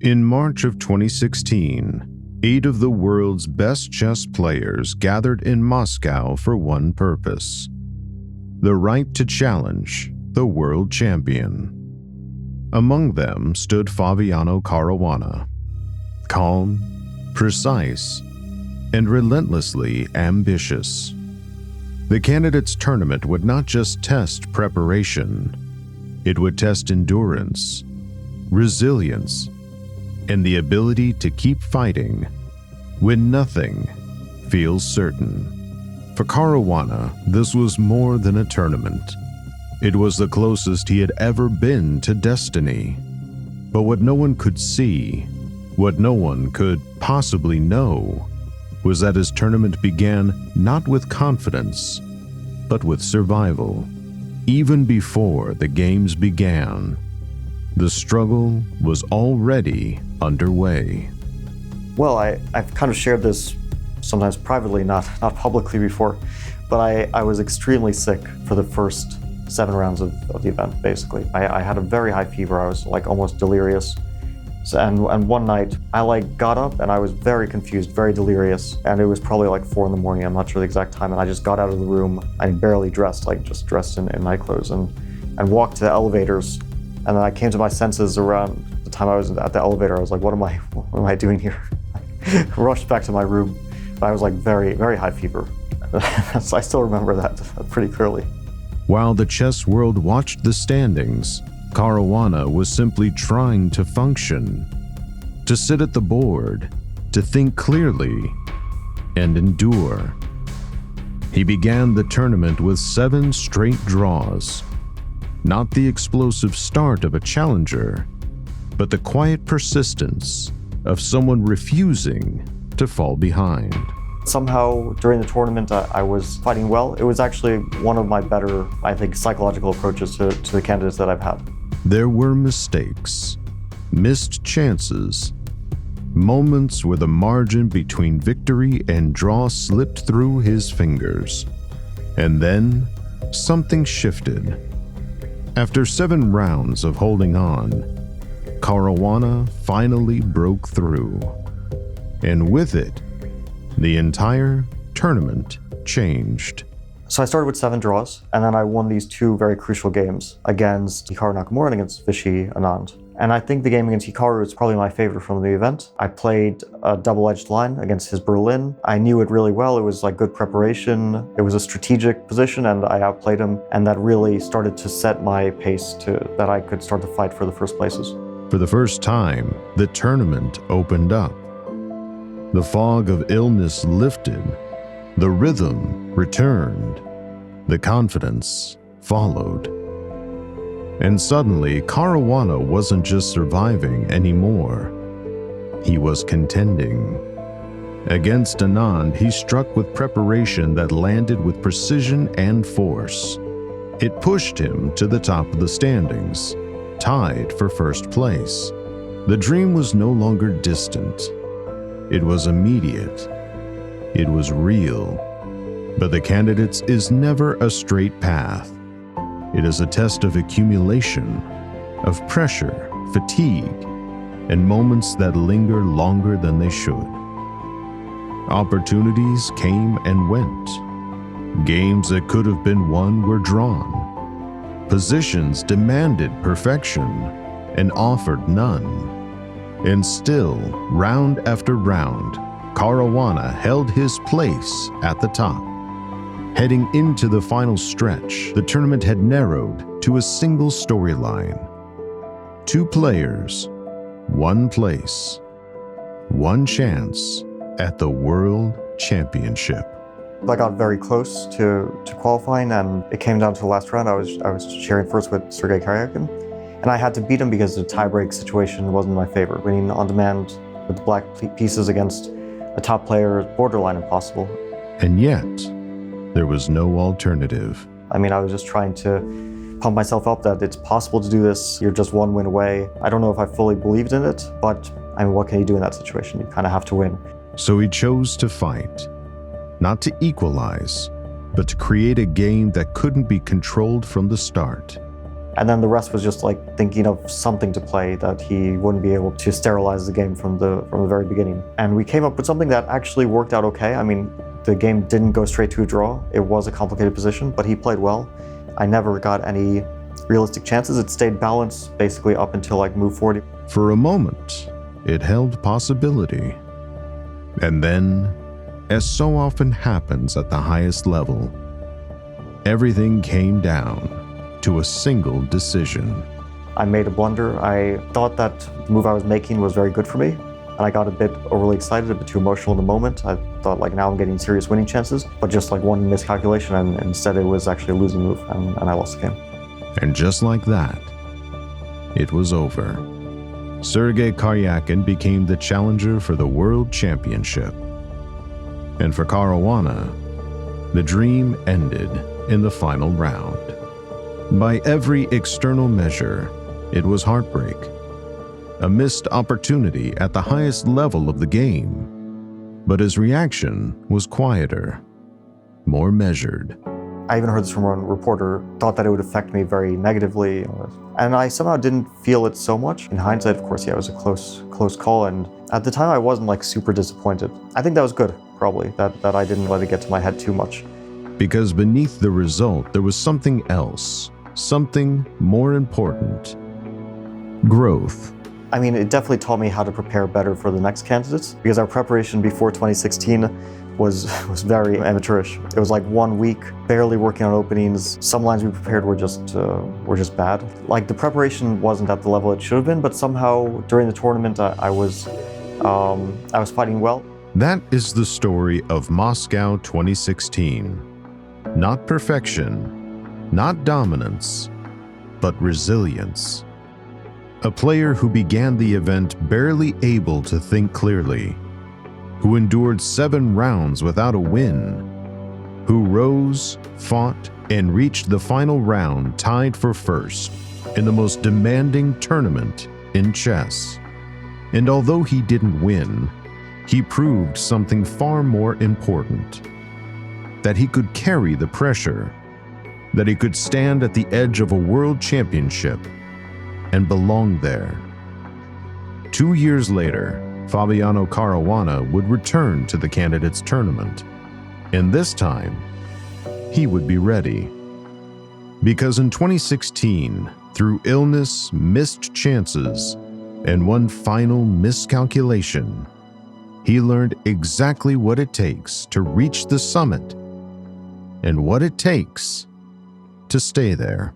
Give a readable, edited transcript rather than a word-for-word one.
In March of 2016, 8 of the world's best chess players gathered in Moscow for one purpose: the right to challenge the world champion. Among them stood Fabiano Caruana, calm, precise, and relentlessly ambitious. The candidates' tournament would not just test preparation, it would test endurance, resilience, and the ability to keep fighting when nothing feels certain. For Caruana, this was more than a tournament. It was the closest he had ever been to destiny. But what no one could see, what no one could possibly know, was that his tournament began not with confidence, but with survival. Even before the games began, the struggle was already underway. Well, I've kind of shared this sometimes privately, not publicly before, but I was extremely sick for the first 7 rounds of the event, basically. I had a very high fever. I was like almost delirious. And one night I got up and I was very confused, very delirious. And it was probably like 4 in the morning. I'm not sure the exact time. And I just got out of the room. I barely dressed, just dressed in night clothes and walked to the elevators. And then I came to my senses around the time I was at the elevator. I was like, what am I doing here? I rushed back to my room. I was like very, very high fever. I still remember that pretty clearly. While the chess world watched the standings, Caruana was simply trying to function, to sit at the board, to think clearly, and endure. He began the tournament with 7 straight draws. Not the explosive start of a challenger, but the quiet persistence of someone refusing to fall behind. Somehow, during the tournament, I was fighting well. It was actually one of my better, I think, psychological approaches to the candidates that I've had. There were mistakes, missed chances, moments where the margin between victory and draw slipped through his fingers. And then, something shifted. After 7 rounds of holding on, Caruana finally broke through. And with it, the entire tournament changed. So I started with 7 draws, and then I won these 2 very crucial games against Hikaru Nakamura and against Vishy Anand. And I think the game against Hikaru is probably my favorite from the event. I played a double-edged line against his Berlin. I knew it really well. It was like good preparation. It was a strategic position, and I outplayed him. And that really started to set my pace that I could start to fight for the first places. For the first time, the tournament opened up. The fog of illness lifted. The rhythm returned. The confidence followed. And suddenly, Caruana wasn't just surviving anymore. He was contending. Against Anand, he struck with preparation that landed with precision and force. It pushed him to the top of the standings, tied for first place. The dream was no longer distant. It was immediate. It was real. But the candidates is never a straight path. It is a test of accumulation, of pressure, fatigue, and moments that linger longer than they should. Opportunities came and went. Games that could have been won were drawn. Positions demanded perfection and offered none. And still, round after round, Caruana held his place at the top. Heading into the final stretch, the tournament had narrowed to a single storyline. 2 players, 1 place, 1 chance at the World Championship. I got very close to qualifying, and it came down to the last round. I was sharing first with Sergei Karyakin, and I had to beat him because the tiebreak situation wasn't in my favor. Winning on demand with black pieces against a top player is borderline impossible. And yet, there was no alternative. I mean, I was just trying to pump myself up that it's possible to do this. You're just 1 win away. I don't know if I fully believed in it, but I mean, what can you do in that situation? You kind of have to win. So he chose to fight, not to equalize, but to create a game that couldn't be controlled from the start. And then the rest was just like thinking of something to play that he wouldn't be able to sterilize the game from the very beginning. And we came up with something that actually worked out okay. I mean, the game didn't go straight to a draw. It was a complicated position, but he played well. I never got any realistic chances. It stayed balanced basically up until like move 40. For a moment, it held possibility. And then, as so often happens at the highest level, everything came down to a single decision. I made a blunder. I thought that the move I was making was very good for me, and I got a bit overly excited, a bit too emotional in the moment. I thought like now I'm getting serious winning chances, but just like one miscalculation, and instead it was actually a losing move, and I lost the game. And just like that, it was over. Sergei Karyakin became the challenger for the World Championship. And for Caruana, the dream ended in the final round. By every external measure, it was heartbreak, a missed opportunity at the highest level of the game. But his reaction was quieter, more measured. I even heard this from one reporter, thought that it would affect me very negatively. And I somehow didn't feel it so much. In hindsight, of course, yeah, it was a close call. And at the time, I wasn't like super disappointed. I think that was good, probably, that I didn't let it get to my head too much. Because beneath the result, there was something else, something more important. Growth. I mean, it definitely taught me how to prepare better for the next candidates, because our preparation before 2016 was very amateurish. It was like 1 week, barely working on openings. Some lines we prepared were just bad. Like the preparation wasn't at the level it should have been, but somehow during the tournament I was fighting well. That is the story of Moscow 2016. Not perfection, not dominance, but resilience. A player who began the event barely able to think clearly, who endured 7 rounds without a win, who rose, fought, and reached the final round tied for first in the most demanding tournament in chess. And although he didn't win, he proved something far more important: that he could carry the pressure, that he could stand at the edge of a world championship and belong there. 2 years later, Fabiano Caruana would return to the candidates tournament, and this time, he would be ready. Because in 2016, through illness, missed chances, and one final miscalculation, he learned exactly what it takes to reach the summit and what it takes to stay there.